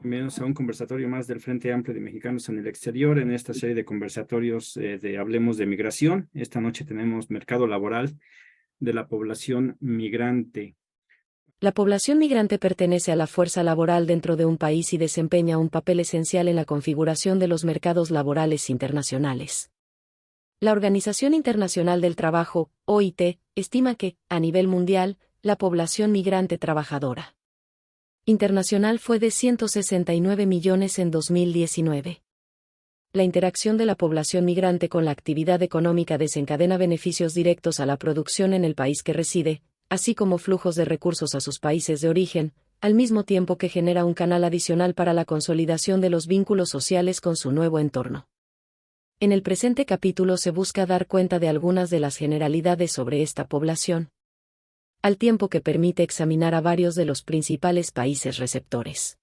Bienvenidos a un conversatorio más del Frente Amplio de Mexicanos en el Exterior, en esta serie de conversatorios de Hablemos de Migración. Esta noche tenemos mercado laboral de la población migrante. La población migrante pertenece a la fuerza laboral dentro de un país y desempeña un papel esencial en la configuración de los mercados laborales internacionales. La Organización Internacional del Trabajo, OIT, estima que, a nivel mundial, la población migrante trabajadora internacional fue de 169 millones en 2019. La interacción de la población migrante con la actividad económica desencadena beneficios directos a la producción en el país que reside, así como flujos de recursos a sus países de origen, al mismo tiempo que genera un canal adicional para la consolidación de los vínculos sociales con su nuevo entorno. En el presente capítulo se busca dar cuenta de algunas de las generalidades sobre esta población, al tiempo que permite examinar a varios de los principales países receptores.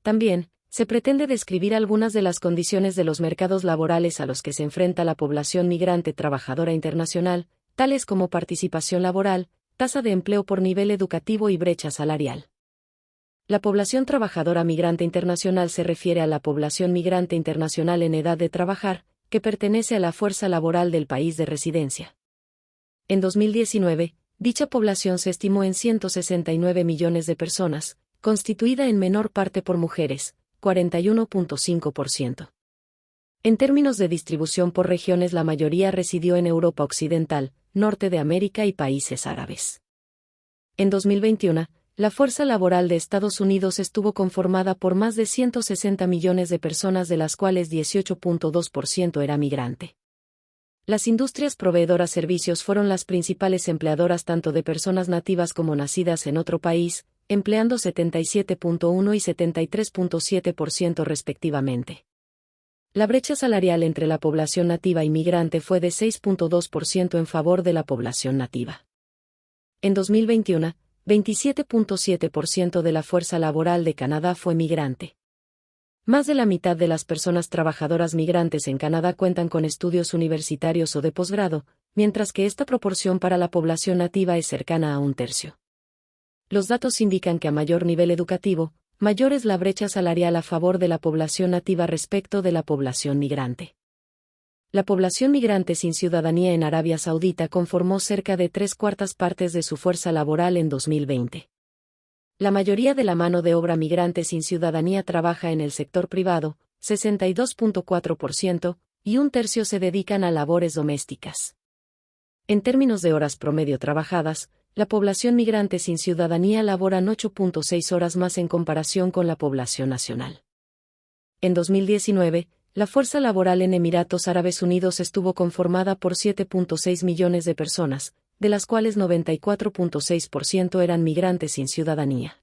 También, se pretende describir algunas de las condiciones de los mercados laborales a los que se enfrenta la población migrante trabajadora internacional, tales como participación laboral, tasa de empleo por nivel educativo y brecha salarial. La población trabajadora migrante internacional se refiere a la población migrante internacional en edad de trabajar, que pertenece a la fuerza laboral del país de residencia. En 2019, dicha población se estimó en 169 millones de personas, constituida en menor parte por mujeres, 41.5%. En términos de distribución por regiones, la mayoría residió en Europa Occidental, Norte de América y países árabes. En 2021, la fuerza laboral de Estados Unidos estuvo conformada por más de 160 millones de personas, de las cuales 18.2% era migrante. Las industrias proveedoras servicios fueron las principales empleadoras tanto de personas nativas como nacidas en otro país, empleando 77.1 y 73.7% respectivamente. La brecha salarial entre la población nativa y migrante fue de 6.2% en favor de la población nativa. En 2021, 27.7% de la fuerza laboral de Canadá fue migrante. Más de la mitad de las personas trabajadoras migrantes en Canadá cuentan con estudios universitarios o de posgrado, mientras que esta proporción para la población nativa es cercana a un tercio. Los datos indican que a mayor nivel educativo, mayor es la brecha salarial a favor de la población nativa respecto de la población migrante. La población migrante sin ciudadanía en Arabia Saudita conformó cerca de 3/4 partes de su fuerza laboral en 2020. La mayoría de la mano de obra migrante sin ciudadanía trabaja en el sector privado, 62.4%, y un tercio se dedican a labores domésticas. En términos de horas promedio trabajadas, la población migrante sin ciudadanía laboran 8.6 horas más en comparación con la población nacional. En 2019, la fuerza laboral en Emiratos Árabes Unidos estuvo conformada por 7.6 millones de personas, de las cuales 94.6% eran migrantes sin ciudadanía.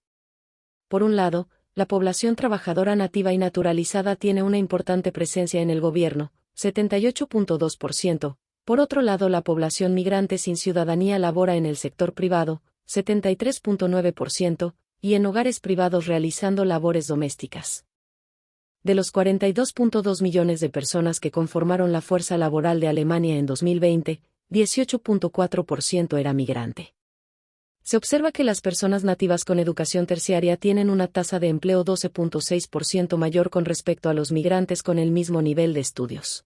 Por un lado, la población trabajadora nativa y naturalizada tiene una importante presencia en el gobierno, 78.2%, por otro lado la población migrante sin ciudadanía labora en el sector privado, 73.9%, y en hogares privados realizando labores domésticas. De los 42.2 millones de personas que conformaron la fuerza laboral de Alemania en 2020, 18.4% era migrante. Se observa que las personas nativas con educación terciaria tienen una tasa de empleo 12.6% mayor con respecto a los migrantes con el mismo nivel de estudios.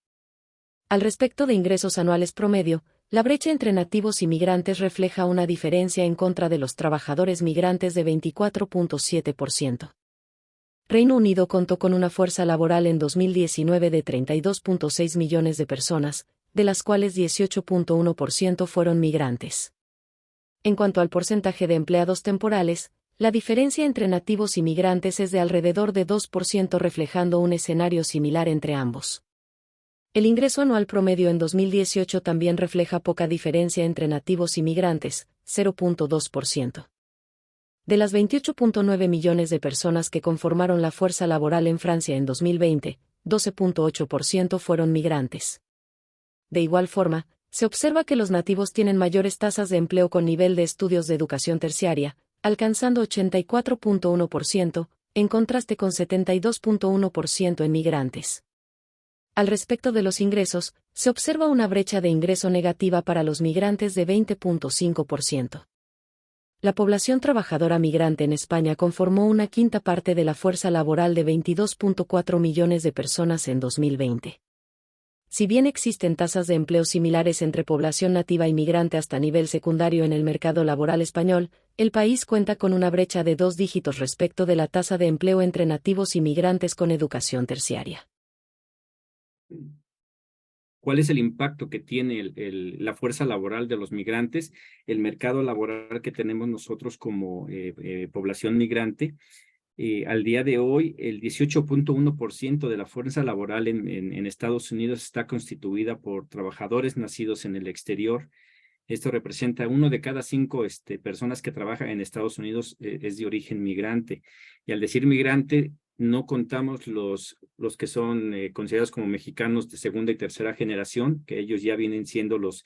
Al respecto de ingresos anuales promedio, la brecha entre nativos y migrantes refleja una diferencia en contra de los trabajadores migrantes de 24.7%. Reino Unido contó con una fuerza laboral en 2019 de 32.6 millones de personas, de las cuales 18.1% fueron migrantes. En cuanto al porcentaje de empleados temporales, la diferencia entre nativos y migrantes es de alrededor de 2%, reflejando un escenario similar entre ambos. El ingreso anual promedio en 2018 también refleja poca diferencia entre nativos y migrantes, 0.2%. De las 28.9 millones de personas que conformaron la fuerza laboral en Francia en 2020, 12.8% fueron migrantes. De igual forma, se observa que los nativos tienen mayores tasas de empleo con nivel de estudios de educación terciaria, alcanzando 84.1%, en contraste con 72.1% en migrantes. Al respecto de los ingresos, se observa una brecha de ingreso negativa para los migrantes de 20.5%. La población trabajadora migrante en España conformó una quinta parte de la fuerza laboral de 22.4 millones de personas en 2020. Si bien existen tasas de empleo similares entre población nativa y migrante hasta nivel secundario en el mercado laboral español, el país cuenta con una brecha de 2 dígitos respecto de la tasa de empleo entre nativos y migrantes con educación terciaria. ¿Cuál es el impacto que tiene la fuerza laboral de los migrantes, el mercado laboral que tenemos nosotros como población migrante? Al día de hoy, el 18.1% de la fuerza laboral en Estados Unidos está constituida por trabajadores nacidos en el exterior. Esto representa 1 de cada 5 personas que trabajan en Estados Unidos es de origen migrante. Y al decir migrante, no contamos los que son considerados como mexicanos de segunda y tercera generación, que ellos ya vienen siendo los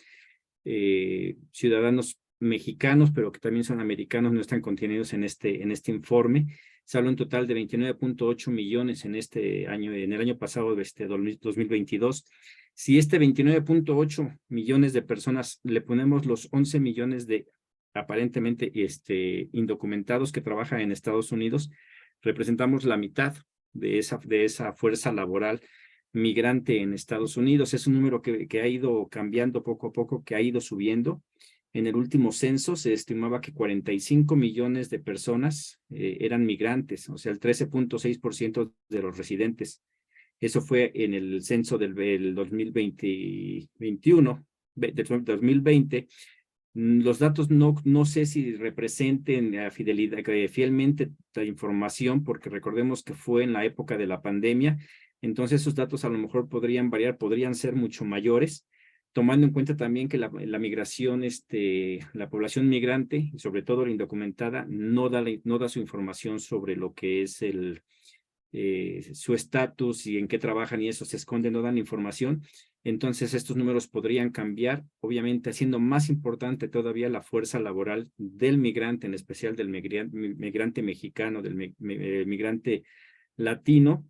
ciudadanos mexicanos, pero que también son americanos, no están contenidos en este informe. Se habla un total de 29.8 millones en este año, en el año pasado, 2022. Si 29.8 millones de personas le ponemos los 11 millones de aparentemente indocumentados que trabajan en Estados Unidos, representamos la mitad de esa fuerza laboral migrante en Estados Unidos. Es un número que ha ido cambiando poco a poco, que ha ido subiendo. En el último censo se estimaba que 45 millones de personas eran migrantes, o sea, el 13.6% de los residentes. Eso fue en el censo del 2020. Los datos no sé si representen fielmente la información, porque recordemos que fue en la época de la pandemia, entonces esos datos a lo mejor podrían variar, podrían ser mucho mayores, tomando en cuenta también que la migración, la población migrante, y sobre todo la indocumentada, no da su información sobre lo que es su estatus y en qué trabajan, y eso se esconde, no dan información. Entonces estos números podrían cambiar, obviamente haciendo más importante todavía la fuerza laboral del migrante, en especial del migrante mexicano, del migrante latino,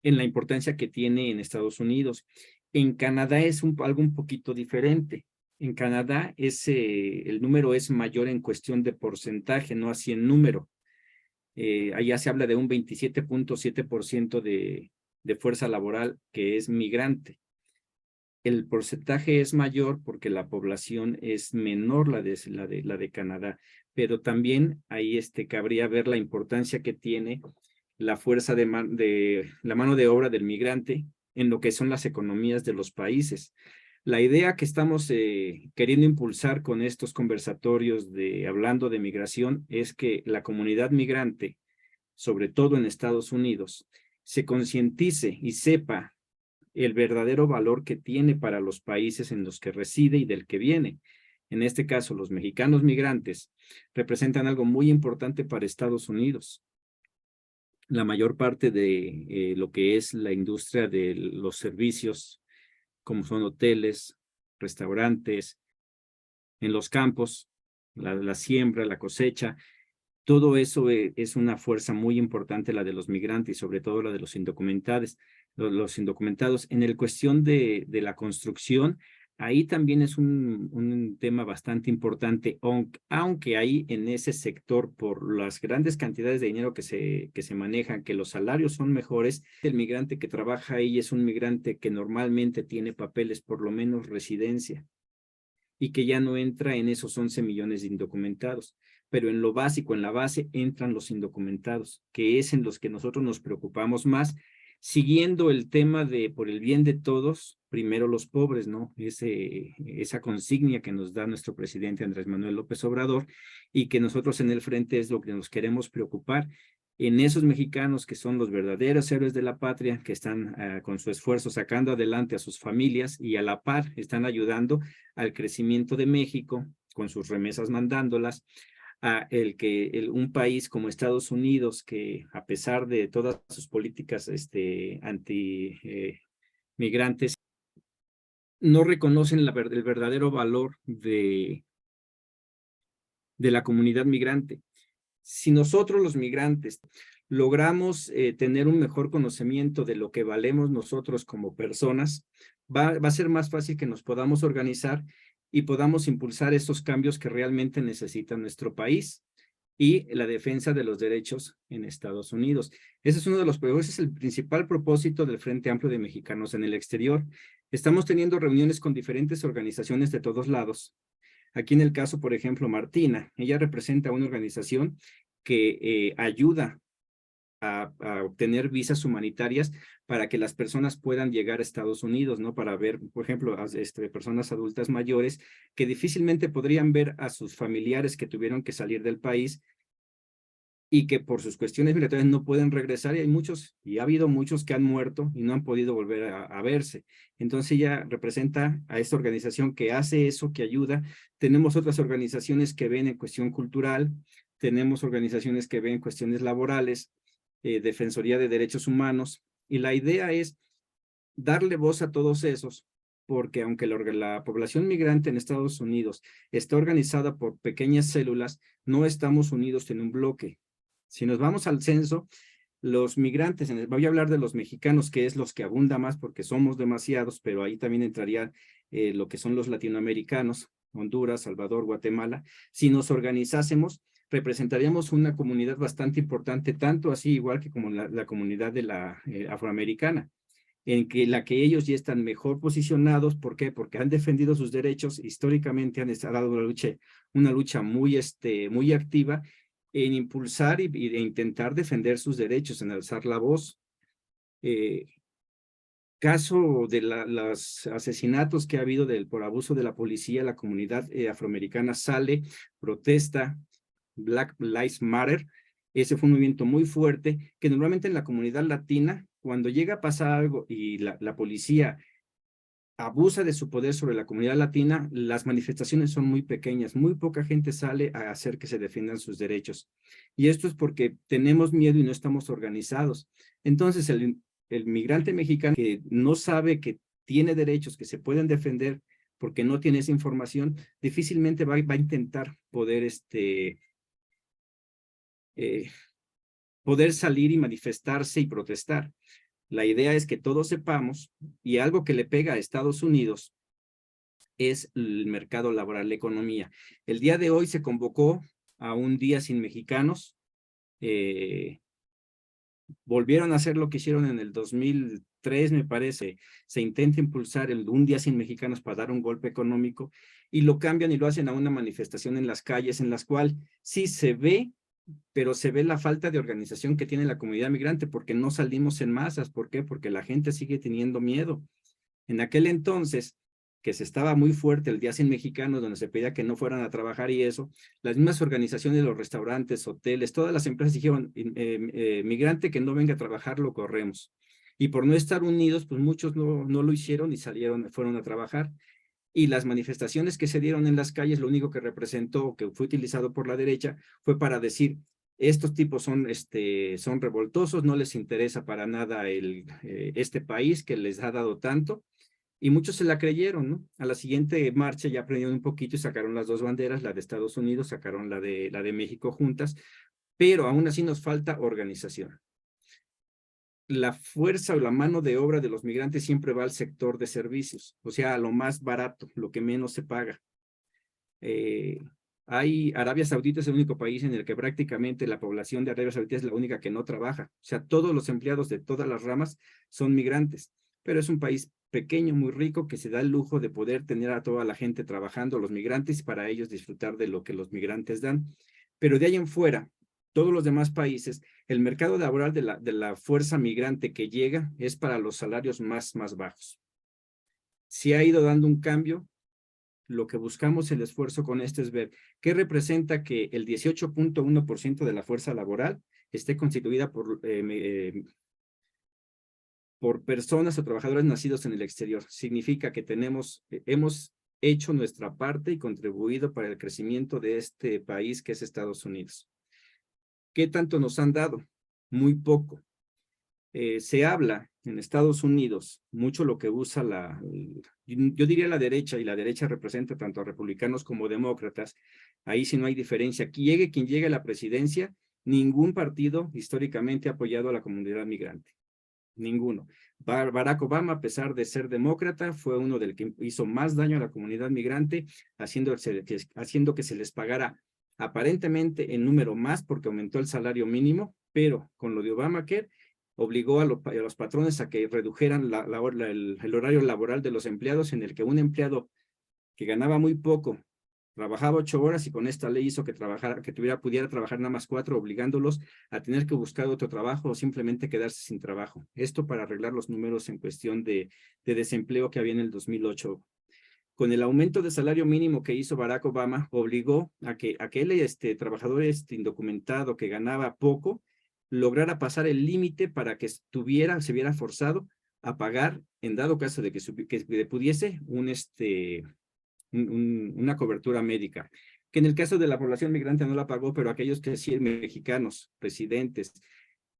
en la importancia que tiene en Estados Unidos. En Canadá es algo un poquito diferente. En Canadá el número es mayor en cuestión de porcentaje, no así en número. Allá se habla de un 27.7% de fuerza laboral que es migrante. El porcentaje es mayor porque la población es menor, la de Canadá, pero también ahí cabría ver la importancia que tiene la fuerza la mano de obra del migrante en lo que son las economías de los países. La idea que estamos queriendo impulsar con estos conversatorios hablando de migración es que la comunidad migrante, sobre todo en Estados Unidos, se concientice y sepa el verdadero valor que tiene para los países en los que reside y del que viene. En este caso, los mexicanos migrantes representan algo muy importante para Estados Unidos. La mayor parte de lo que es la industria de los servicios, como son hoteles, restaurantes, en los campos, la siembra, la cosecha, todo eso es una fuerza muy importante, la de los migrantes y sobre todo la de los indocumentados. Los indocumentados. En el cuestión de la construcción, ahí también es un tema bastante importante, aunque ahí en ese sector, por las grandes cantidades de dinero que se manejan, que los salarios son mejores, el migrante que trabaja ahí es un migrante que normalmente tiene papeles, por lo menos residencia, y que ya no entra en esos 11 millones de indocumentados. Pero en lo básico, en la base, entran los indocumentados, que es en los que nosotros nos preocupamos más, siguiendo el tema de por el bien de todos, primero los pobres, ¿no? Esa consigna que nos da nuestro presidente Andrés Manuel López Obrador, y que nosotros en el frente es lo que nos queremos preocupar, en esos mexicanos que son los verdaderos héroes de la patria, que están con su esfuerzo sacando adelante a sus familias y a la par están ayudando al crecimiento de México con sus remesas mandándolas, a un país como Estados Unidos, que a pesar de todas sus políticas anti-migrantes, no reconocen el verdadero valor de la comunidad migrante. Si nosotros los migrantes logramos tener un mejor conocimiento de lo que valemos nosotros como personas, va a ser más fácil que nos podamos organizar y podamos impulsar estos cambios que realmente necesita nuestro país y la defensa de los derechos en Estados Unidos. Ese es uno de los, ese es el principal propósito del Frente Amplio de Mexicanos en el Exterior. Estamos teniendo reuniones con diferentes organizaciones de todos lados. Aquí en el caso, por ejemplo, Martina, ella representa una organización que ayuda a obtener visas humanitarias para que las personas puedan llegar a Estados Unidos, ¿no? Para ver, por ejemplo, personas adultas mayores que difícilmente podrían ver a sus familiares que tuvieron que salir del país y que por sus cuestiones migratorias no pueden regresar, y hay muchos, y ha habido muchos que han muerto y no han podido volver a verse. Entonces ella representa a esta organización que hace eso, que ayuda. Tenemos otras organizaciones que ven en cuestión cultural, tenemos organizaciones que ven en cuestiones laborales, Defensoría de Derechos Humanos, y la idea es darle voz a todos esos, porque aunque la población migrante en Estados Unidos está organizada por pequeñas células, no estamos unidos en un bloque. Si nos vamos al censo, los migrantes, voy a hablar de los mexicanos, que es los que abunda más porque somos demasiados, pero ahí también entraría lo que son los latinoamericanos, Honduras, Salvador, Guatemala. Si nos organizásemos, representaríamos una comunidad bastante importante, tanto así igual que como la comunidad de la afroamericana, en que la que ellos ya están mejor posicionados. ¿Por qué? Porque han defendido sus derechos, históricamente han dado una lucha muy, muy activa en impulsar y de intentar defender sus derechos, en alzar la voz. Caso de los asesinatos que ha habido por abuso de la policía, la comunidad afroamericana sale, protesta, Black Lives Matter. Ese fue un movimiento muy fuerte que normalmente en la comunidad latina, cuando llega a pasar algo y la policía abusa de su poder sobre la comunidad latina, las manifestaciones son muy pequeñas, muy poca gente sale a hacer que se defiendan sus derechos. Y esto es porque tenemos miedo y no estamos organizados. Entonces, el migrante mexicano que no sabe que tiene derechos que se pueden defender porque no tiene esa información, difícilmente va a intentar poder salir y manifestarse y protestar. La idea es que todos sepamos, y algo que le pega a Estados Unidos es el mercado laboral, la economía. El día de hoy se convocó a un día sin mexicanos. Volvieron a hacer lo que hicieron en el 2003, me parece. Se intenta impulsar un día sin mexicanos para dar un golpe económico, y lo cambian y lo hacen a una manifestación en las calles, en las cuales sí se ve, pero se ve la falta de organización que tiene la comunidad migrante, porque no salimos en masas. ¿Por qué? Porque la gente sigue teniendo miedo. En aquel entonces, que se estaba muy fuerte el Día Sin Mexicanos, donde se pedía que no fueran a trabajar y eso, las mismas organizaciones, los restaurantes, hoteles, todas las empresas dijeron, migrante que no venga a trabajar, lo corremos. Y por no estar unidos, pues muchos no lo hicieron y fueron a trabajar. Y las manifestaciones que se dieron en las calles, lo único que representó, que fue utilizado por la derecha, fue para decir, estos tipos son revoltosos, no les interesa para nada este país que les ha dado tanto, y muchos se la creyeron, ¿no? A la siguiente marcha ya aprendieron un poquito y sacaron las dos banderas, la de Estados Unidos, sacaron la de México juntas, pero aún así nos falta organización. La fuerza o la mano de obra de los migrantes siempre va al sector de servicios, o sea, a lo más barato, lo que menos se paga. Arabia Saudita es el único país en el que prácticamente la población de Arabia Saudita es la única que no trabaja. O sea, todos los empleados de todas las ramas son migrantes, pero es un país pequeño, muy rico, que se da el lujo de poder tener a toda la gente trabajando, los migrantes, para ellos disfrutar de lo que los migrantes dan. Pero de ahí en fuera, todos los demás países, el mercado laboral de la fuerza migrante que llega es para los salarios más bajos. Si ha ido dando un cambio. Lo que buscamos el esfuerzo con esto es ver qué representa que el 18.1% de la fuerza laboral esté constituida por personas o trabajadores nacidos en el exterior. Significa que hemos hecho nuestra parte y contribuido para el crecimiento de este país que es Estados Unidos. ¿Qué tanto nos han dado? Muy poco. Se habla en Estados Unidos mucho lo que usa yo diría la derecha, y la derecha representa tanto a republicanos como demócratas. Ahí sí no hay diferencia. Aquí llegue quien llegue a la presidencia, ningún partido históricamente ha apoyado a la comunidad migrante. ninguno. Barack Obama, a pesar de ser demócrata, fue uno del que hizo más daño a la comunidad migrante, haciendo que se les pagara aparentemente en número más porque aumentó el salario mínimo, pero con lo de Obamacare obligó a los patrones a que redujeran el horario laboral de los empleados, en el que un empleado que ganaba muy poco trabajaba 8 horas, y con esta ley hizo que pudiera trabajar nada más 4, obligándolos a tener que buscar otro trabajo o simplemente quedarse sin trabajo. Esto para arreglar los números en cuestión de desempleo que había en el 2008. Con el aumento de salario mínimo que hizo Barack Obama, obligó a que aquel trabajador indocumentado que ganaba poco lograra pasar el límite para que se viera forzado a pagar, en dado caso de que pudiese una cobertura médica, que en el caso de la población migrante no la pagó, pero aquellos que sí, mexicanos, residentes,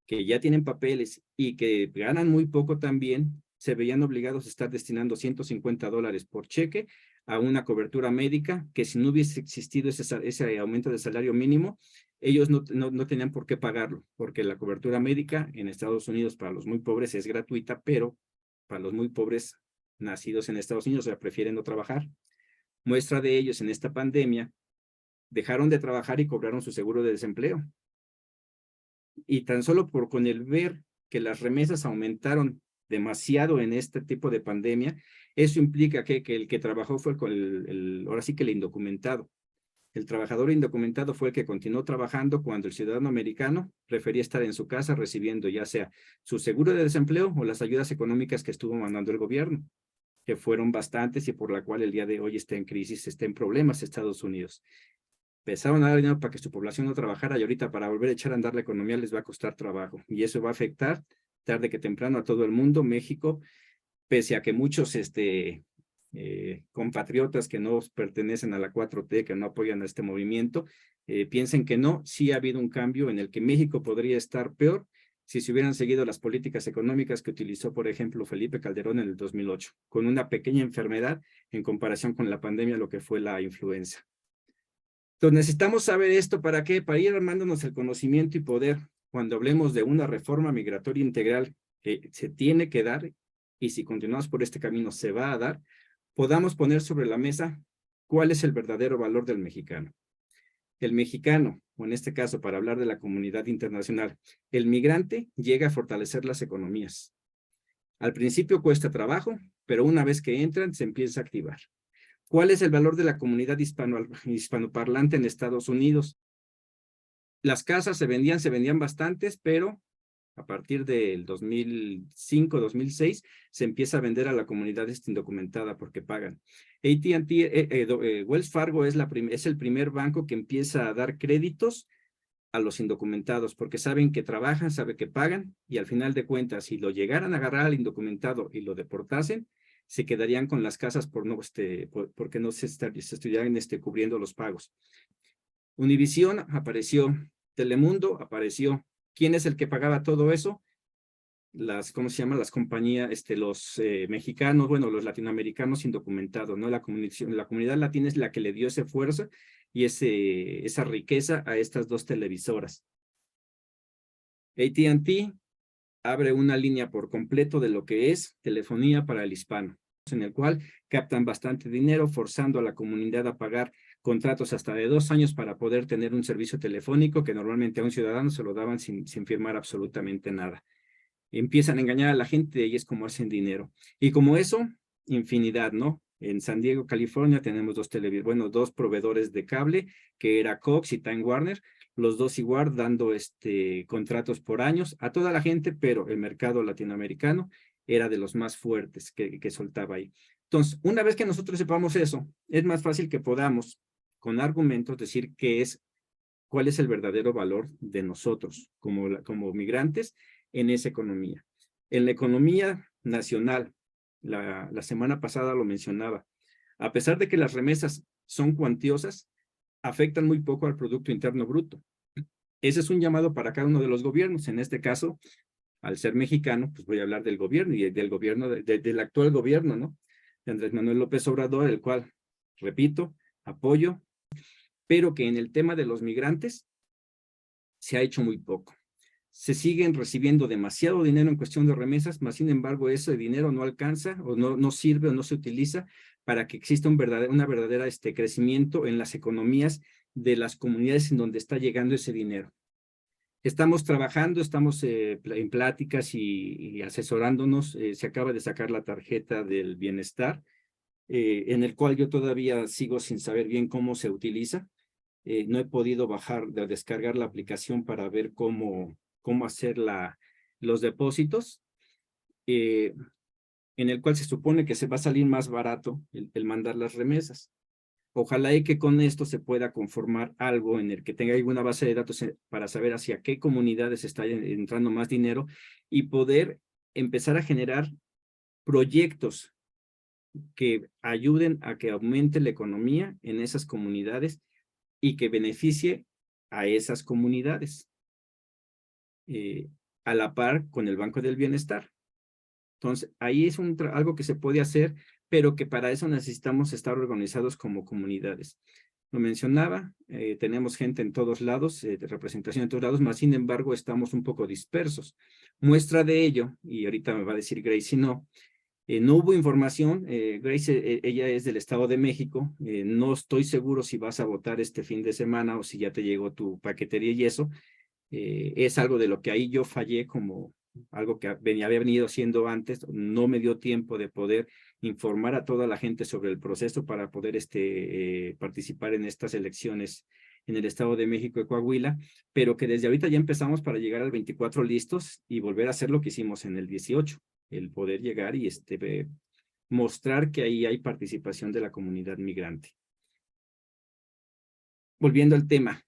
que ya tienen papeles y que ganan muy poco también, se veían obligados a estar destinando $150 por cheque a una cobertura médica, que si no hubiese existido ese aumento de salario mínimo, ellos no tenían por qué pagarlo, porque la cobertura médica en Estados Unidos para los muy pobres es gratuita, pero para los muy pobres nacidos en Estados Unidos, o sea, prefieren no trabajar. Muestra de ellos en esta pandemia, dejaron de trabajar y cobraron su seguro de desempleo. Y tan solo con el ver que las remesas aumentaron demasiado en este tipo de pandemia, eso implica que el que trabajó fue ahora sí que el indocumentado. El trabajador indocumentado fue el que continuó trabajando cuando el ciudadano americano prefería estar en su casa recibiendo ya sea su seguro de desempleo o las ayudas económicas que estuvo mandando el gobierno, que fueron bastantes y por la cual el día de hoy está en crisis, está en problemas Estados Unidos. Empezaron a dar dinero para que su población no trabajara, y ahorita para volver a echar a andar la economía les va a costar trabajo, y eso va a afectar tarde que temprano a todo el mundo. México, pese a que muchos compatriotas que no pertenecen a la 4T, que no apoyan a este movimiento, piensen que no, sí ha habido un cambio en el que México podría estar peor si se hubieran seguido las políticas económicas que utilizó, por ejemplo, Felipe Calderón en el 2008, con una pequeña enfermedad en comparación con la pandemia, lo que fue la influenza. Entonces necesitamos saber esto, ¿para qué? Para ir armándonos el conocimiento y poder, cuando hablemos de una reforma migratoria integral que se tiene que dar, y si continuamos por este camino se va a dar, podamos poner sobre la mesa cuál es el verdadero valor del mexicano. El mexicano, o en este caso para hablar de la comunidad internacional, el migrante llega a fortalecer las economías. Al principio cuesta trabajo, pero una vez que entran se empieza a activar. ¿Cuál es el valor de la comunidad hispanoparlante en Estados Unidos? Las casas se vendían bastantes, pero a partir del 2005, 2006, se empieza a vender a la comunidad indocumentada porque pagan. AT&T, Wells Fargo es el primer banco que empieza a dar créditos a los indocumentados, porque saben que trabajan, saben que pagan, y al final de cuentas, si lo llegaran a agarrar al indocumentado y lo deportasen, se quedarían con las casas porque no se estuvieran cubriendo los pagos. Univisión apareció, Telemundo apareció. ¿Quién es el que pagaba todo eso? ¿Cómo se llama? Las compañías, los mexicanos, bueno, los latinoamericanos indocumentados, ¿no? La comunidad latina es la que le dio esa fuerza y esa riqueza a estas dos televisoras. AT&T abre una línea por completo de lo que es telefonía para el hispano, en el cual captan bastante dinero, forzando a la comunidad a pagar contratos hasta de 2 años para poder tener un servicio telefónico que normalmente a un ciudadano se lo daban sin firmar absolutamente nada. Empiezan a engañar a la gente y es como hacen dinero. Y como eso, infinidad, ¿no? En San Diego, California, tenemos dos proveedores de cable, que era Cox y Time Warner, los dos igual dando contratos por años a toda la gente, pero el mercado latinoamericano era de los más fuertes que soltaba ahí. Entonces, una vez que nosotros sepamos eso, es más fácil que podamos, con argumentos, decir cuál es el verdadero valor de nosotros como migrantes en esa economía. En la economía nacional, la semana pasada lo mencionaba, a pesar de que las remesas son cuantiosas, afectan muy poco al Producto Interno Bruto. Ese es un llamado para cada uno de los gobiernos. En este caso, al ser mexicano, pues voy a hablar del gobierno y del gobierno, del actual gobierno, ¿no? De Andrés Manuel López Obrador, el cual, repito, apoyo, pero que en el tema de los migrantes se ha hecho muy poco. se siguen recibiendo demasiado dinero en cuestión de remesas, mas sin embargo ese dinero no alcanza o no sirve o no se utiliza para que exista una verdadera crecimiento en las economías de las comunidades en donde está llegando ese dinero. Estamos trabajando, estamos en pláticas y asesorándonos. Se acaba de sacar la tarjeta del bienestar, en el cual yo todavía sigo sin saber bien cómo se utiliza. No he podido descargar la aplicación para ver cómo hacer los depósitos, en el cual se supone que se va a salir más barato el mandar las remesas. Ojalá y que con esto se pueda conformar algo en el que tenga alguna base de datos para saber hacia qué comunidades está entrando más dinero y poder empezar a generar proyectos que ayuden a que aumente la economía en esas comunidades y que beneficie a esas comunidades, a la par con el Banco del Bienestar. Entonces, ahí es algo que se puede hacer, pero que para eso necesitamos estar organizados como comunidades. Lo mencionaba, tenemos gente en todos lados, de representación en todos lados, más sin embargo estamos un poco dispersos. Muestra de ello, y ahorita me va a decir Grace si no, no hubo información. Grace, ella es del Estado de México. No estoy seguro si vas a votar este fin de semana o si ya te llegó tu paquetería y eso. Es algo de lo que ahí yo fallé, como algo que había venido haciendo antes. No me dio tiempo de poder informar a toda la gente sobre el proceso para poder participar en estas elecciones en el Estado de México y Coahuila, pero que desde ahorita ya empezamos para llegar al 24 listos y volver a hacer lo que hicimos en el 18, el poder llegar y mostrar que ahí hay participación de la comunidad migrante. Volviendo al tema,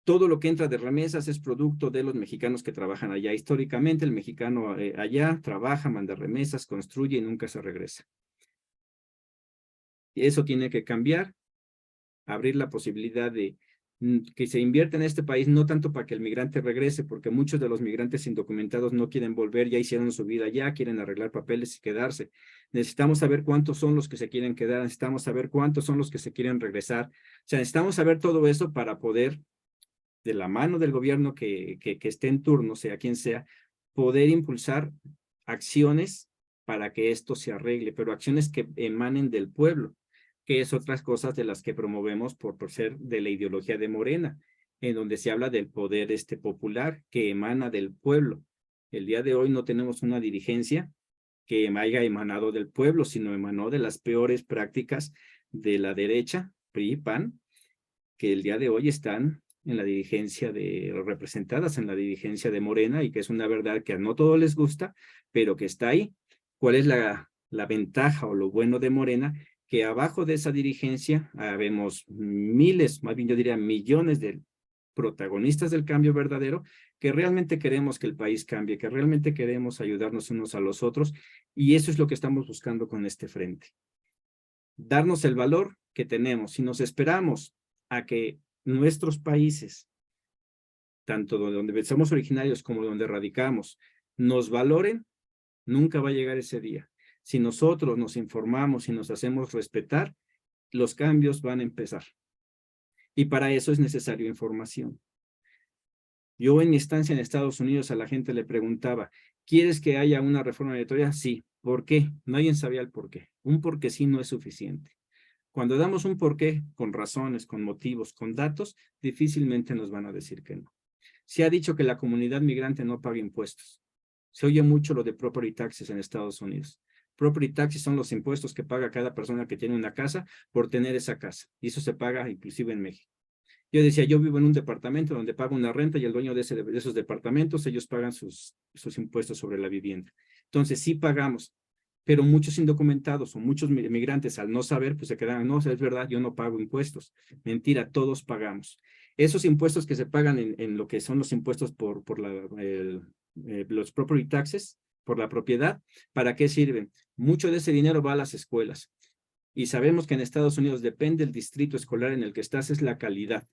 todo lo que entra de remesas es producto de los mexicanos que trabajan allá. Históricamente, el mexicano allá trabaja, manda remesas, construye y nunca se regresa. Y eso tiene que cambiar, abrir la posibilidad de que se invierta en este país, no tanto para que el migrante regrese, porque muchos de los migrantes indocumentados no quieren volver, ya hicieron su vida allá, quieren arreglar papeles y quedarse. Necesitamos saber cuántos son los que se quieren quedar, necesitamos saber cuántos son los que se quieren regresar. O sea, necesitamos saber todo eso para poder, de la mano del gobierno que esté en turno, sea quien sea, poder impulsar acciones para que esto se arregle, pero acciones que emanen del pueblo, que es otras cosas de las que promovemos por ser de la ideología de Morena, en donde se habla del poder popular que emana del pueblo. El día de hoy no tenemos una dirigencia que haya emanado del pueblo, sino emanó de las peores prácticas de la derecha, PRI, PAN, que el día de hoy están en la dirigencia representadas en la dirigencia de Morena, y que es una verdad que a no todos les gusta, pero que está ahí. ¿Cuál es la ventaja o lo bueno de Morena? Que abajo de esa dirigencia vemos miles, más bien yo diría millones de protagonistas del cambio verdadero, que realmente queremos que el país cambie, que realmente queremos ayudarnos unos a los otros, y eso es lo que estamos buscando con este frente. Darnos el valor que tenemos. Si nos esperamos a que nuestros países, tanto donde somos originarios como donde radicamos, nos valoren, nunca va a llegar ese día. Si nosotros nos informamos y nos hacemos respetar, los cambios van a empezar. Y para eso es necesario información. Yo en mi estancia en Estados Unidos a la gente le preguntaba, ¿quieres que haya una reforma migratoria? Sí. ¿Por qué? Nadie sabía el por qué. Un porque sí no es suficiente. Cuando damos un porqué, con razones, con motivos, con datos, difícilmente nos van a decir que no. Se ha dicho que la comunidad migrante no paga impuestos. Se oye mucho lo de property taxes en Estados Unidos. Property taxes son los impuestos que paga cada persona que tiene una casa por tener esa casa. Y eso se paga inclusive en México. Yo decía, yo vivo en un departamento donde pago una renta y el dueño de esos departamentos, ellos pagan sus impuestos sobre la vivienda. Entonces sí pagamos, pero muchos indocumentados o muchos migrantes al no saber, pues se quedan, no, es verdad, yo no pago impuestos. Mentira, todos pagamos. Esos impuestos que se pagan en lo que son los impuestos por los property taxes, por la propiedad, ¿para qué sirven? Mucho de ese dinero va a las escuelas. Y sabemos que en Estados Unidos depende del distrito escolar en el que estás, es la calidad.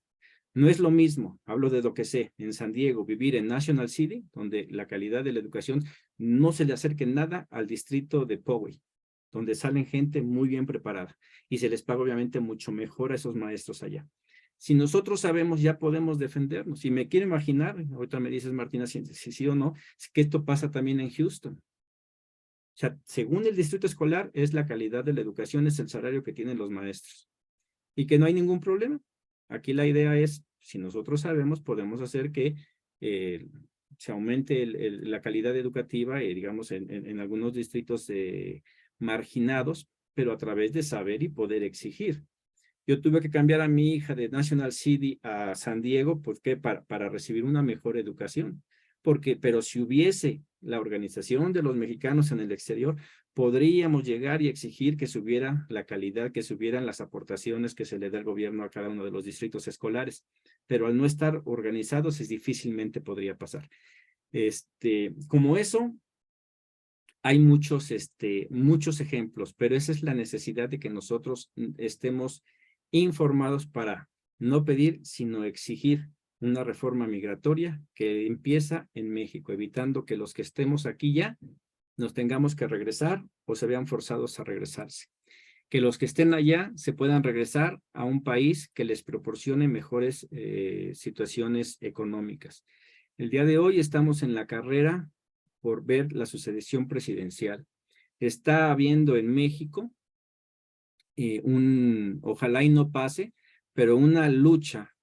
No es lo mismo, hablo de lo que sé, en San Diego, vivir en National City, donde la calidad de la educación no se le acerque nada al distrito de Poway, donde salen gente muy bien preparada y se les paga obviamente mucho mejor a esos maestros allá. Si nosotros sabemos, ya podemos defendernos. Y me quiero imaginar, ahorita me dices, Martina, si sí o no, que esto pasa también en Houston. O sea, según el distrito escolar, es la calidad de la educación, es el salario que tienen los maestros. Y que no hay ningún problema. Aquí la idea es, si nosotros sabemos, podemos hacer que se aumente la calidad educativa, digamos, en algunos distritos marginados, pero a través de saber y poder exigir. Yo tuve que cambiar a mi hija de National City a San Diego, ¿por qué? Para recibir una mejor educación. Pero si hubiese la organización de los mexicanos en el exterior, podríamos llegar y exigir que subiera la calidad, que subieran las aportaciones que se le da al gobierno a cada uno de los distritos escolares. Pero al no estar organizados, difícilmente podría pasar. Como eso, hay muchos ejemplos, pero esa es la necesidad de que nosotros estemos informados para no pedir, sino exigir una reforma migratoria que empieza en México, evitando que los que estemos aquí ya nos tengamos que regresar o se vean forzados a regresarse. Que los que estén allá se puedan regresar a un país que les proporcione mejores situaciones económicas. El día de hoy estamos en la carrera por ver la sucesión presidencial. Está habiendo en México ojalá y no pase, pero una lucha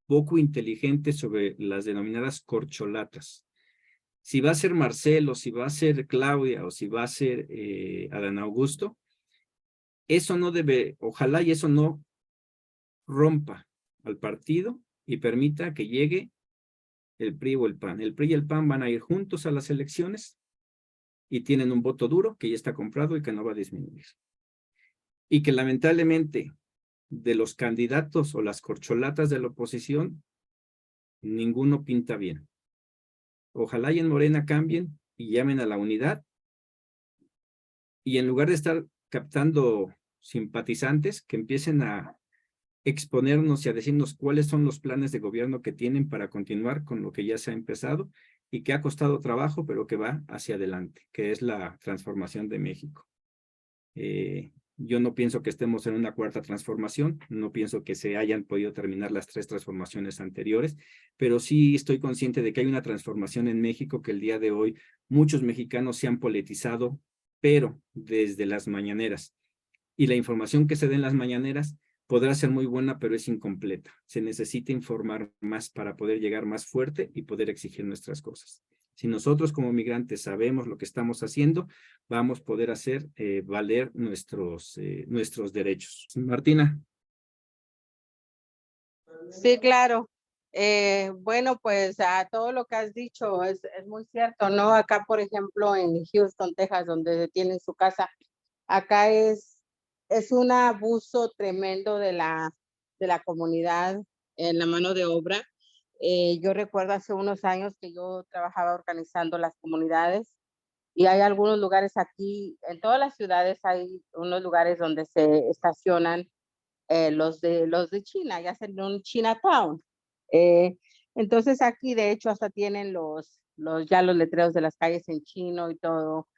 poco inteligente sobre las denominadas corcholatas. Si va a ser Marcelo, si va a ser Claudia o si va a ser Adán Augusto, eso no debe, ojalá y eso no rompa al partido y permita que llegue el PRI o el PAN. El PRI y el PAN van a ir juntos a las elecciones y tienen un voto duro que ya está comprado y que no va a disminuir. Y que lamentablemente de los candidatos o las corcholatas de la oposición, ninguno pinta bien. Ojalá y en Morena cambien y llamen a la unidad y en lugar de estar captando simpatizantes, que empiecen a exponernos y a decirnos cuáles son los planes de gobierno que tienen para continuar con lo que ya se ha empezado y que ha costado trabajo, pero que va hacia adelante, que es la transformación de México. Yo no pienso que estemos en una cuarta transformación, no pienso que se hayan podido terminar las 3 transformaciones anteriores, pero sí estoy consciente de que hay una transformación en México que el día de hoy muchos mexicanos se han politizado, pero desde las mañaneras. Y la información que se dé en las mañaneras podrá ser muy buena, pero es incompleta. Se necesita informar más para poder llegar más fuerte y poder exigir nuestras cosas. Si nosotros como migrantes sabemos lo que estamos haciendo, vamos a poder hacer valer nuestros derechos. Martina. Sí, claro. Bueno, pues a todo lo que has dicho es muy cierto, ¿no? Acá, por ejemplo, en Houston, Texas, donde tienen su casa, acá es un abuso tremendo de la comunidad en la mano de obra. Yo recuerdo hace unos años que yo trabajaba organizando las comunidades y hay algunos lugares aquí, en todas las ciudades hay unos lugares donde se estacionan los de China, ya hacen un Chinatown. Entonces aquí de hecho hasta tienen ya los letreros de las calles en chino y todo.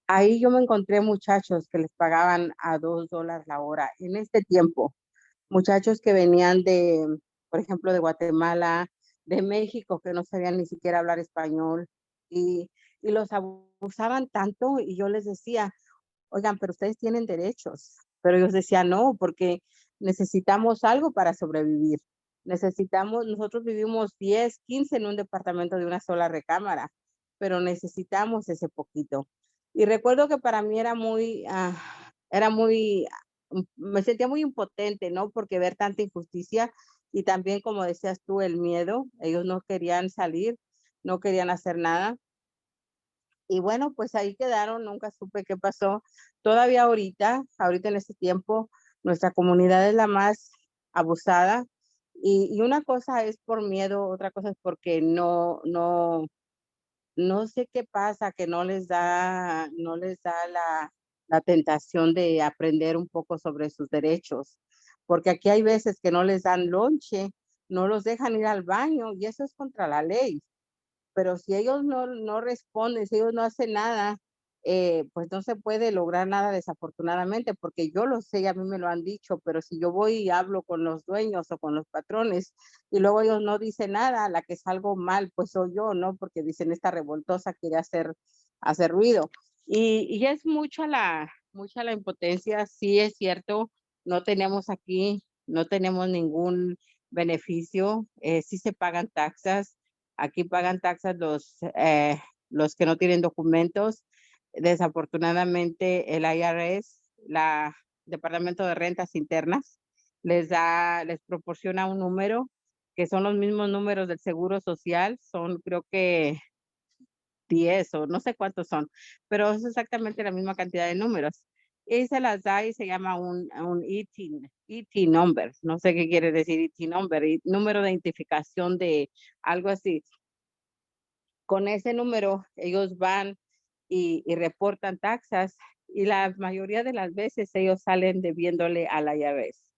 Ahí yo me encontré muchachos que les pagaban a $2 la hora en este tiempo. Muchachos que venían por ejemplo, de Guatemala, de México, que no sabían ni siquiera hablar español y los abusaban tanto y yo les decía, oigan, pero ustedes tienen derechos. Pero ellos decían, no, porque necesitamos algo para sobrevivir. Nosotros vivimos 10, 15 en un departamento de una sola recámara, pero necesitamos ese poquito. Y recuerdo que para mí me sentía muy impotente, ¿no? Porque ver tanta injusticia y también, como decías tú, el miedo. Ellos no querían salir, no querían hacer nada. Y bueno, pues ahí quedaron, nunca supe qué pasó. Todavía ahorita en este tiempo, nuestra comunidad es la más abusada. Y una cosa es por miedo, otra cosa es porque no sé qué pasa, que no les da la tentación de aprender un poco sobre sus derechos. Porque aquí hay veces que no les dan lonche, no los dejan ir al baño y eso es contra la ley. Pero si ellos no responden, si ellos no hacen nada, pues no se puede lograr nada desafortunadamente, porque yo lo sé y a mí me lo han dicho, pero si yo voy y hablo con los dueños o con los patrones y luego ellos no dicen nada, la que salgo mal pues soy yo, ¿no? Porque dicen esta revoltosa quiere hacer ruido. Y es mucha la impotencia, sí es cierto, no tenemos aquí, no tenemos ningún beneficio, sí se pagan taxas, aquí pagan taxas los que no tienen documentos. Desafortunadamente el IRS, la Departamento de Rentas Internas, les proporciona un número que son los mismos números del Seguro Social, son creo que 10 o no sé cuántos son, pero es exactamente la misma cantidad de números. Y se las da y se llama un ET number, no sé qué quiere decir ET number, número de identificación de algo así. Con ese número ellos van y reportan taxas y la mayoría de las veces ellos salen debiéndole a la IRS.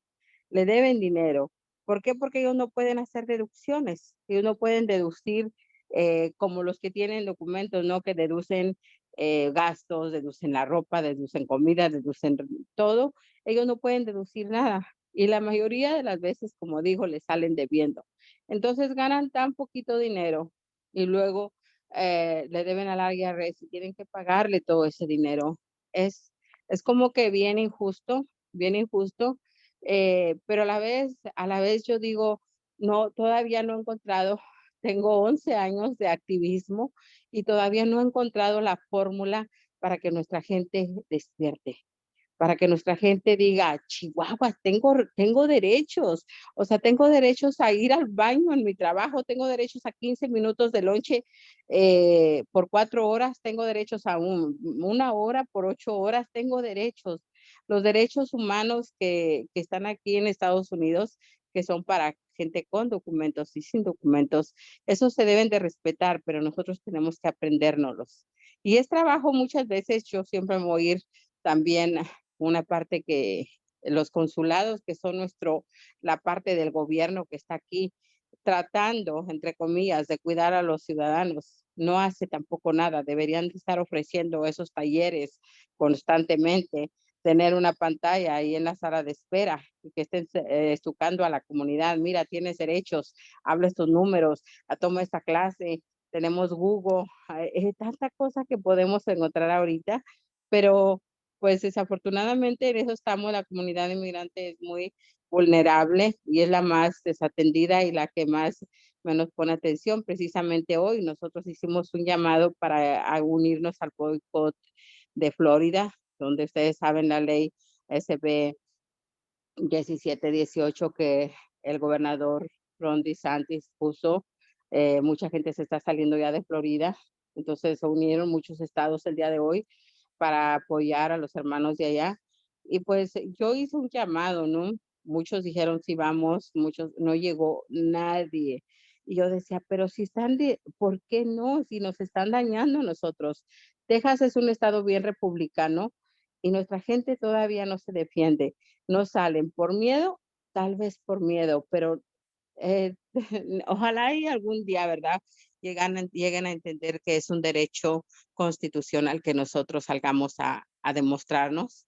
Le deben dinero. ¿Por qué? Porque ellos no pueden hacer deducciones. Ellos no pueden deducir como los que tienen documentos, ¿no? Que deducen gastos, deducen la ropa, deducen comida, deducen todo. Ellos no pueden deducir nada. Y la mayoría de las veces, como dijo, le salen debiendo. Entonces ganan tan poquito dinero y luego le deben al IRS y tienen que pagarle todo ese dinero. Es, es como que bien injusto, pero a la vez yo digo, no, todavía no he encontrado, tengo 11 años de activismo y todavía no he encontrado la fórmula para que nuestra gente despierte, para que nuestra gente diga, Chihuahua, tengo derechos, o sea, tengo derechos a ir al baño en mi trabajo, tengo derechos a 15 minutos de lonche por 4 horas, tengo derechos a una hora por 8 horas, tengo derechos. Los derechos humanos que están aquí en Estados Unidos, que son para gente con documentos y sin documentos, esos se deben de respetar, pero nosotros tenemos que aprendérnoslos. Y es trabajo muchas veces, yo siempre me voy a ir también una parte que los consulados, que son la parte del gobierno que está aquí tratando, entre comillas, de cuidar a los ciudadanos, no hace tampoco nada. Deberían de estar ofreciendo esos talleres constantemente, tener una pantalla ahí en la sala de espera y que estén educando a la comunidad. Mira, tienes derechos, habla estos números, toma esta clase, tenemos Google, tanta cosa que podemos encontrar ahorita, pero pues desafortunadamente en eso estamos, la comunidad inmigrante es muy vulnerable y es la más desatendida y la que más menos pone atención. Precisamente hoy nosotros hicimos un llamado para unirnos al boicot de Florida, donde ustedes saben la ley SB 1718 que el gobernador Ron DeSantis puso. Mucha gente se está saliendo ya de Florida, entonces se unieron muchos estados el día de hoy para apoyar a los hermanos de allá. Y pues yo hice un llamado, ¿no? Muchos dijeron sí vamos, muchos no llegó nadie. Y yo decía, pero si ¿por qué no? Si nos están dañando a nosotros. Texas es un estado bien republicano y nuestra gente todavía no se defiende, no salen por miedo, tal vez por miedo, pero eh, ojalá y algún día, ¿verdad? Lleguen a entender que es un derecho constitucional que nosotros salgamos a demostrarnos,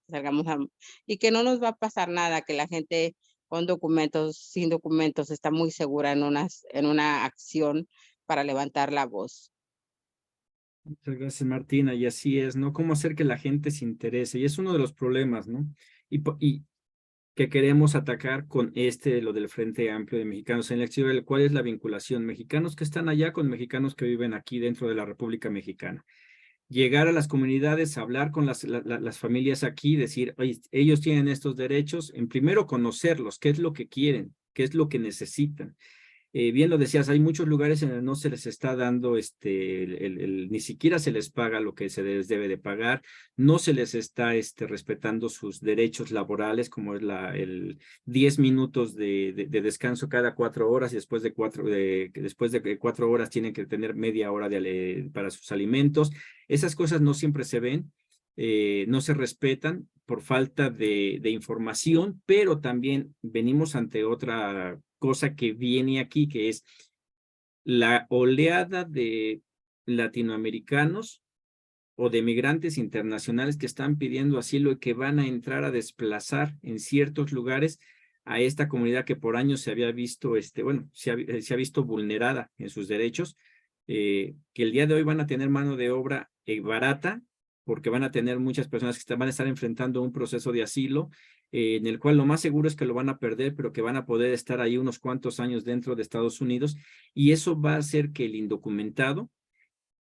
y que no nos va a pasar nada, que la gente con documentos, sin documentos, está muy segura en una acción para levantar la voz. Muchas gracias, Martina. Y así es, ¿no? Cómo hacer que la gente se interese. Y es uno de los problemas, ¿no? Y que queremos atacar con lo del Frente Amplio de Mexicanos en el Exterior, ¿cuál es la vinculación? Mexicanos que están allá con mexicanos que viven aquí dentro de la República Mexicana. Llegar a las comunidades, hablar con las familias aquí, decir, oye, ellos tienen estos derechos, en primero conocerlos, qué es lo que quieren, qué es lo que necesitan. Bien lo decías, hay muchos lugares en donde no se les está dando, ni siquiera se les paga lo que se les debe de pagar, no se les está respetando sus derechos laborales, como es el 10 minutos de descanso cada 4 horas, y después de 4 horas tienen que tener media hora para sus alimentos. Esas cosas no siempre se ven. No se respetan por falta de información, pero también venimos ante otra cosa que viene aquí, que es la oleada de latinoamericanos o de migrantes internacionales que están pidiendo asilo y que van a entrar a desplazar en ciertos lugares a esta comunidad que por años se había visto, se ha visto vulnerada en sus derechos, que el día de hoy van a tener mano de obra barata, porque van a tener muchas personas que van a estar enfrentando un proceso de asilo, en el cual lo más seguro es que lo van a perder, pero que van a poder estar ahí unos cuantos años dentro de Estados Unidos, y eso va a hacer que el indocumentado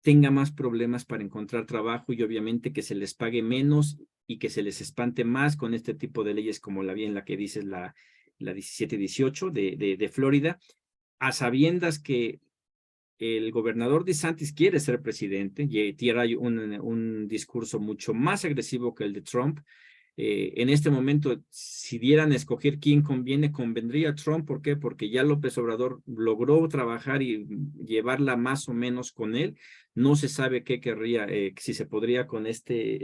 tenga más problemas para encontrar trabajo y obviamente que se les pague menos y que se les espante más con este tipo de leyes como la bien la que dices, la 1718 de Florida, a sabiendas que el gobernador DeSantis quiere ser presidente y tiene un discurso mucho más agresivo que el de Trump. En este momento, si dieran a escoger quién conviene, convendría a Trump. ¿Por qué? Porque ya López Obrador logró trabajar y llevarla más o menos con él. No se sabe qué querría, si se podría con este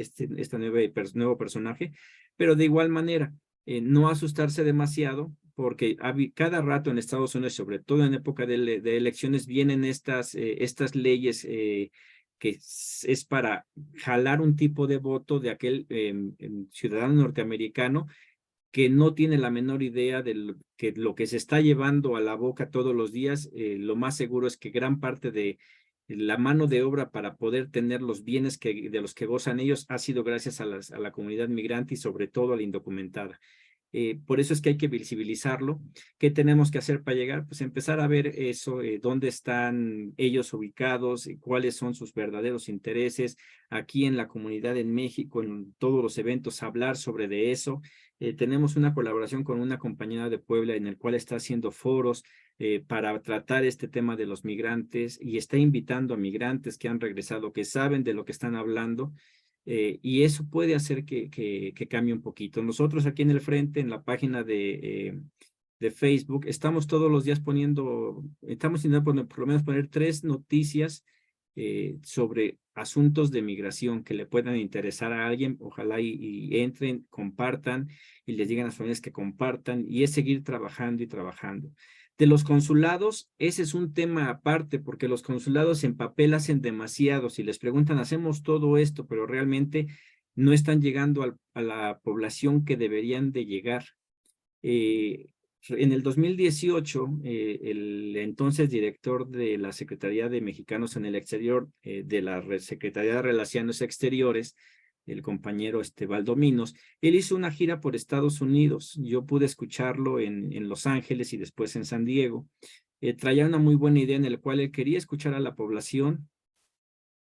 nuevo personaje, pero de igual manera, no asustarse demasiado, porque cada rato en Estados Unidos, sobre todo en época de elecciones, vienen estas leyes que es para jalar un tipo de voto de aquel ciudadano norteamericano que no tiene la menor idea de lo que se está llevando a la boca todos los días. Lo más seguro es que gran parte de la mano de obra para poder tener los bienes de los que gozan ellos ha sido gracias a la comunidad migrante y sobre todo a la indocumentada. Por eso es que hay que visibilizarlo. ¿Qué tenemos que hacer para llegar? Pues empezar a ver eso, dónde están ellos ubicados, cuáles son sus verdaderos intereses aquí en la comunidad en México, en todos los eventos, hablar sobre de eso. Tenemos una colaboración con una compañera de Puebla en el cual está haciendo foros para tratar este tema de los migrantes y está invitando a migrantes que han regresado, que saben de lo que están hablando. Y eso puede hacer que cambie un poquito. Nosotros aquí en el frente, en la página de Facebook, estamos todos los días estamos intentando por lo menos poner 3 noticias sobre asuntos de migración que le puedan interesar a alguien. Ojalá y entren, compartan y les digan a las familias que compartan, y es seguir trabajando y trabajando. De los consulados, ese es un tema aparte, porque los consulados en papel hacen demasiado. Si les preguntan, hacemos todo esto, pero realmente no están llegando a la población que deberían de llegar. En el 2018, el entonces director de la Secretaría de Mexicanos en el Exterior, de la Secretaría de Relaciones Exteriores, el compañero Valdominos, él hizo una gira por Estados Unidos. Yo pude escucharlo en Los Ángeles y después en San Diego. Traía una muy buena idea en la cual él quería escuchar a la población,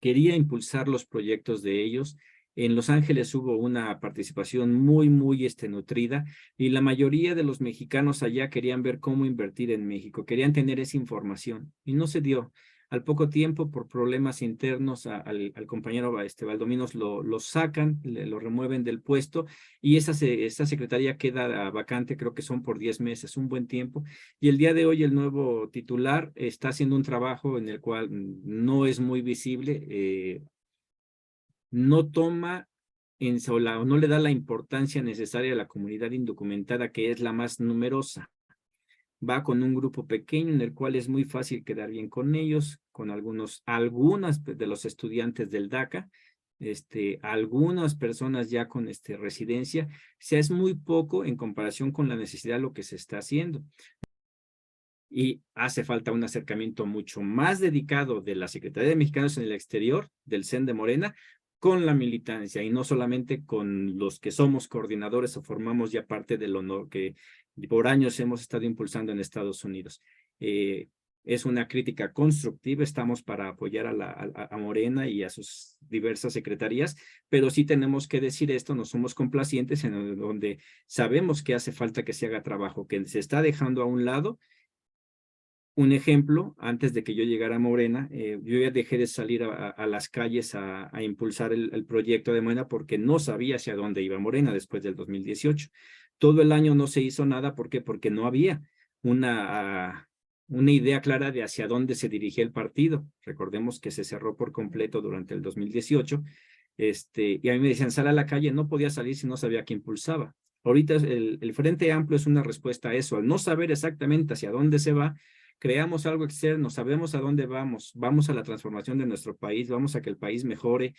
quería impulsar los proyectos de ellos. En Los Ángeles hubo una participación muy nutrida, y la mayoría de los mexicanos allá querían ver cómo invertir en México, querían tener esa información y no se dio. Al poco tiempo, por problemas internos, al compañero Valdominos lo sacan, lo remueven del puesto, y esta secretaría queda vacante. Creo que son por 10 meses, un buen tiempo. Y el día de hoy el nuevo titular está haciendo un trabajo en el cual no es muy visible, no toma o no le da la importancia necesaria a la comunidad indocumentada, que es la más numerosa. Va con un grupo pequeño en el cual es muy fácil quedar bien con ellos, con algunas de los estudiantes del DACA, algunas personas ya con residencia. O sea, es muy poco en comparación con la necesidad de lo que se está haciendo. Y hace falta un acercamiento mucho más dedicado de la Secretaría de Mexicanos en el Exterior, del CEN de Morena, con la militancia, y no solamente con los que somos coordinadores o formamos ya parte del honor que por años hemos estado impulsando en Estados Unidos. Es una crítica constructiva, estamos para apoyar a Morena y a sus diversas secretarías, pero sí tenemos que decir esto, no somos complacientes, en donde sabemos que hace falta que se haga trabajo, que se está dejando a un lado. Un ejemplo, antes de que yo llegara a Morena, yo ya dejé de salir a las calles a impulsar el proyecto de Morena, porque no sabía hacia dónde iba Morena después del 2018. Todo el año no se hizo nada. ¿Por qué? Porque no había una idea clara de hacia dónde se dirigía el partido. Recordemos que se cerró por completo durante el 2018. Y a mí me decían, sal a la calle. No podía salir si no sabía qué impulsaba. Ahorita el Frente Amplio es una respuesta a eso. Al no saber exactamente hacia dónde se va, creamos algo externo, sabemos a dónde vamos, vamos a la transformación de nuestro país, vamos a que el país mejore,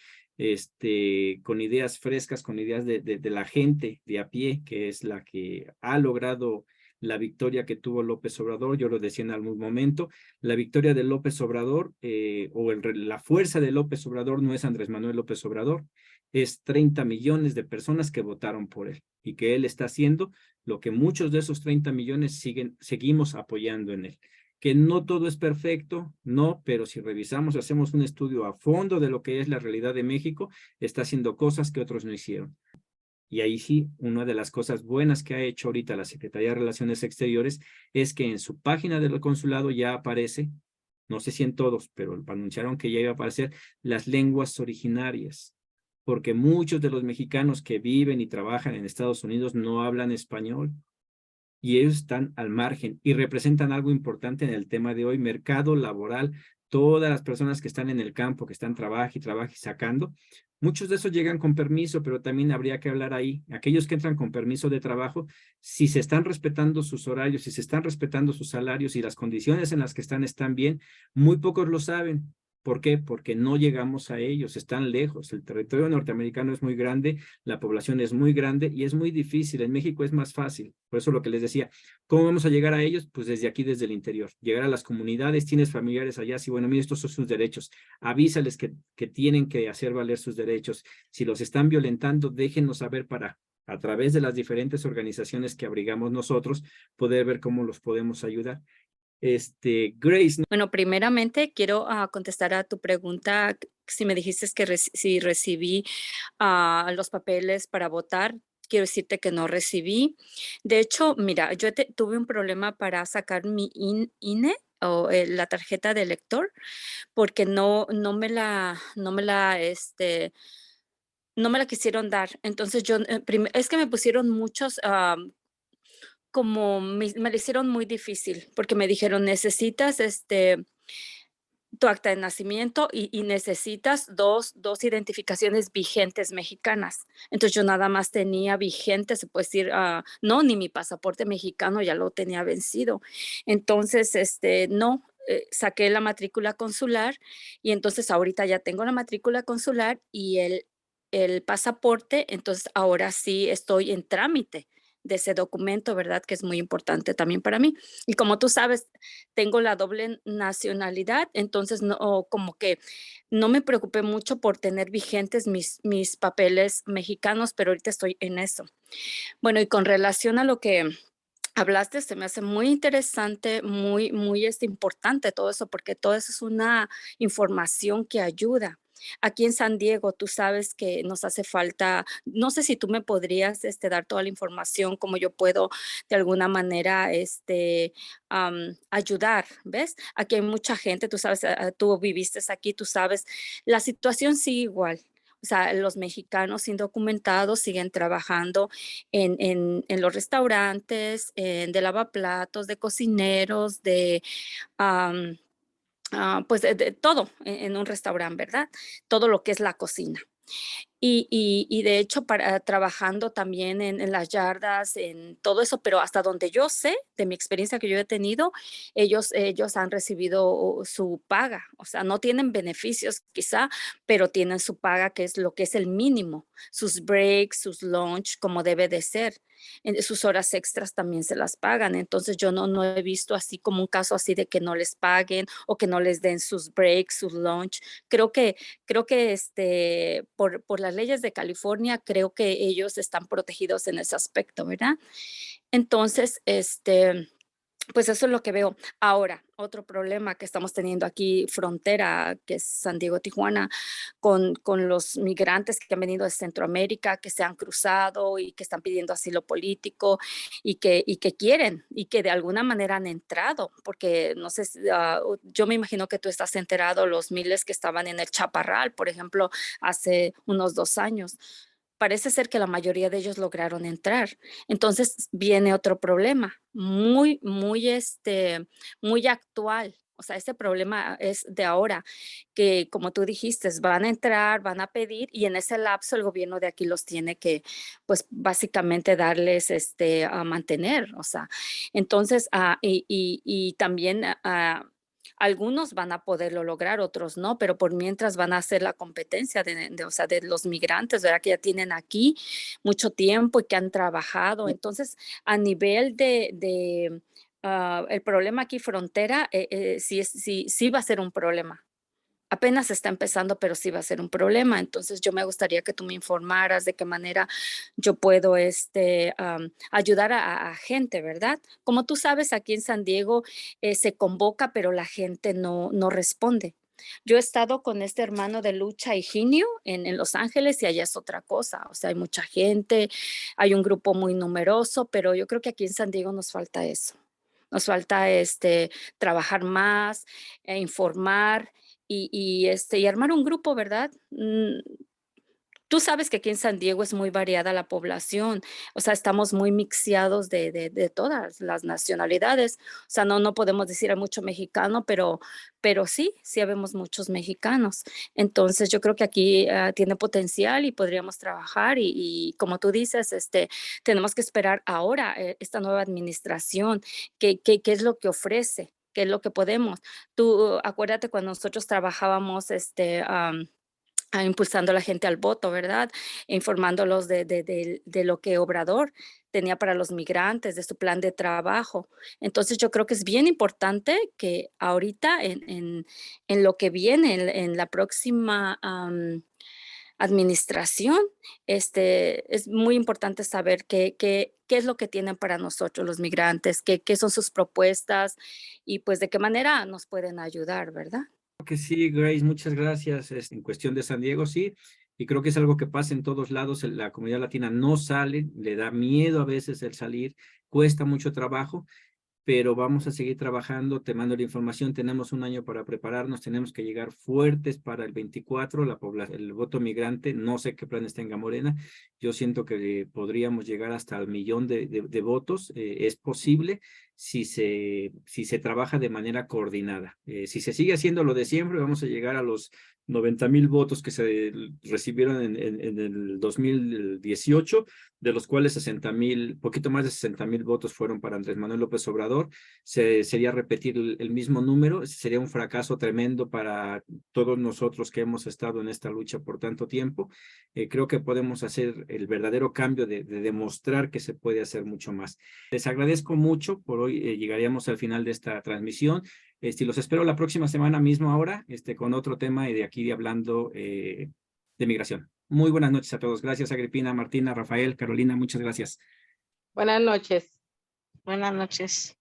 con ideas frescas, con ideas de la gente de a pie, que es la que ha logrado la victoria que tuvo López Obrador. Yo lo decía en algún momento, la victoria de López Obrador, la fuerza de López Obrador no es Andrés Manuel López Obrador, es 30 millones de personas que votaron por él y que él está haciendo lo que muchos de esos 30 millones seguimos apoyando en él. Que no todo es perfecto, no, pero si revisamos, hacemos un estudio a fondo de lo que es la realidad de México, está haciendo cosas que otros no hicieron. Y ahí sí, una de las cosas buenas que ha hecho ahorita la Secretaría de Relaciones Exteriores es que en su página del consulado ya aparece, no sé si en todos, pero anunciaron que ya iba a aparecer las lenguas originarias, porque muchos de los mexicanos que viven y trabajan en Estados Unidos no hablan español y ellos están al margen y representan algo importante en el tema de hoy, mercado laboral. Todas las personas que están en el campo, que están trabajando y sacando, muchos de esos llegan con permiso, pero también habría que hablar ahí, aquellos que entran con permiso de trabajo, si se están respetando sus horarios, si se están respetando sus salarios y las condiciones en las que están bien, muy pocos lo saben. ¿Por qué? Porque no llegamos a ellos, están lejos. El territorio norteamericano es muy grande, la población es muy grande y es muy difícil. En México es más fácil. Por eso lo que les decía, ¿cómo vamos a llegar a ellos? Pues desde aquí, desde el interior. Llegar a las comunidades, tienes familiares allá, sí, bueno, mira, estos son sus derechos. Avísales que tienen que hacer valer sus derechos. Si los están violentando, déjenos saber para, a través de las diferentes organizaciones que abrigamos nosotros, poder ver cómo los podemos ayudar. Grace. Bueno, primeramente quiero contestar a tu pregunta, si me dijiste que si recibí los papeles para votar. Quiero decirte que no recibí. De hecho, mira, yo tuve un problema para sacar mi INE o la tarjeta de elector porque no me la quisieron dar. Entonces yo, es que me pusieron muchos, como me la hicieron muy difícil, porque me dijeron: "Necesitas, tu acta de nacimiento y necesitas dos identificaciones vigentes mexicanas". Entonces, yo nada más tenía vigente, se puede decir, no, ni mi pasaporte mexicano ya lo tenía vencido. Entonces, no, saqué la matrícula consular y entonces ahorita ya tengo la matrícula consular y el pasaporte, entonces ahora sí estoy en trámite de ese documento, ¿verdad? Que es muy importante también para mí. Y como tú sabes, tengo la doble nacionalidad, entonces no, como que no me preocupé mucho por tener vigentes mis papeles mexicanos, pero ahorita estoy en eso. Bueno, y con relación a lo que hablaste, se me hace muy interesante, muy importante todo eso, porque todo eso es una información que ayuda. Aquí en San Diego, tú sabes que nos hace falta, no sé si tú me podrías dar toda la información, como yo puedo de alguna manera ayudar, ¿ves? Aquí hay mucha gente, tú sabes, tú viviste aquí, tú sabes, la situación sigue igual. O sea, los mexicanos indocumentados siguen trabajando en los restaurantes, de lavaplatos, de cocineros, am, pues de todo en un restaurante, ¿verdad? Todo lo que es la cocina. Y de hecho, trabajando también en las yardas, en todo eso, pero hasta donde yo sé, de mi experiencia que yo he tenido, ellos han recibido su paga, o sea, no tienen beneficios quizá, pero tienen su paga, que es lo que es el mínimo, sus breaks, sus lunch, como debe de ser. Sus horas extras también se las pagan, entonces yo no he visto así como un caso así de que no les paguen o que no les den sus breaks, sus lunch. Creo que por las leyes de California, creo que ellos están protegidos en ese aspecto, ¿verdad? Entonces, pues eso es lo que veo. Ahora, otro problema que estamos teniendo aquí, frontera, que es San Diego, Tijuana, con los migrantes que han venido de Centroamérica, que se han cruzado y que están pidiendo asilo político y que quieren y que de alguna manera han entrado, porque no sé, yo me imagino que tú estás enterado los miles que estaban en el Chaparral, por ejemplo, hace unos 2 años. parece ser que la mayoría de ellos lograron entrar. Entonces viene otro problema, muy actual. O sea, este problema es de ahora, que como tú dijiste, van a entrar, van a pedir y en ese lapso el gobierno de aquí los tiene que, pues básicamente darles a mantener. O sea, entonces, y también algunos van a poderlo lograr, otros no, pero por mientras van a hacer la competencia o sea, de los migrantes, ¿verdad? Que ya tienen aquí mucho tiempo y que han trabajado. Entonces, a nivel el problema aquí frontera, sí va a ser un problema. Apenas está empezando, pero sí va a ser un problema. Entonces, yo me gustaría que tú me informaras de qué manera yo puedo ayudar a gente, ¿verdad? Como tú sabes, aquí en San Diego se convoca, pero la gente no responde. Yo he estado con este hermano de lucha, Higinio, en Los Ángeles y allá es otra cosa. O sea, hay mucha gente, hay un grupo muy numeroso, pero yo creo que aquí en San Diego nos falta eso. Nos falta trabajar más, informar y armar un grupo, ¿verdad? Tú sabes que aquí en San Diego es muy variada la población, o sea, estamos muy mixeados de todas las nacionalidades. O sea, no podemos decir hay mucho mexicano, pero sí habemos muchos mexicanos. Entonces, yo creo que aquí tiene potencial y podríamos trabajar y como tú dices, tenemos que esperar ahora esta nueva administración, qué es lo que ofrece, qué es lo que podemos. Tú acuérdate cuando nosotros trabajábamos, impulsando a la gente al voto, ¿verdad? Informándolos de lo que Obrador tenía para los migrantes, de su plan de trabajo. Entonces, yo creo que es bien importante que ahorita en lo que viene, en la próxima administración, es muy importante saber qué es lo que tienen para nosotros los migrantes, qué son sus propuestas y pues de qué manera nos pueden ayudar, ¿verdad? Que sí, Grace, muchas gracias. En cuestión de San Diego, sí, y creo que es algo que pasa en todos lados. La comunidad latina no sale, le da miedo a veces el salir, cuesta mucho trabajo, pero vamos a seguir trabajando, te mando la información, tenemos un año para prepararnos, tenemos que llegar fuertes para el 24, el voto migrante, no sé qué planes tenga Morena, yo siento que podríamos llegar hasta el 1,000,000 de votos, es posible si se trabaja de manera coordinada. Si se sigue haciendo lo de siempre, vamos a llegar a los 90,000 votos que se recibieron en el 2018, de los cuales 60,000, poquito más de 60,000 votos fueron para Andrés Manuel López Obrador. Sería repetir el mismo número, sería un fracaso tremendo para todos nosotros que hemos estado en esta lucha por tanto tiempo. Creo que podemos hacer el verdadero cambio de demostrar que se puede hacer mucho más. Les agradezco mucho, por hoy llegaríamos al final de esta transmisión. Los espero la próxima semana mismo ahora, con otro tema y de aquí hablando de migración. Muy buenas noches a todos. Gracias, Agripina, Martina, Rafael, Carolina, muchas gracias. Buenas noches. Buenas noches.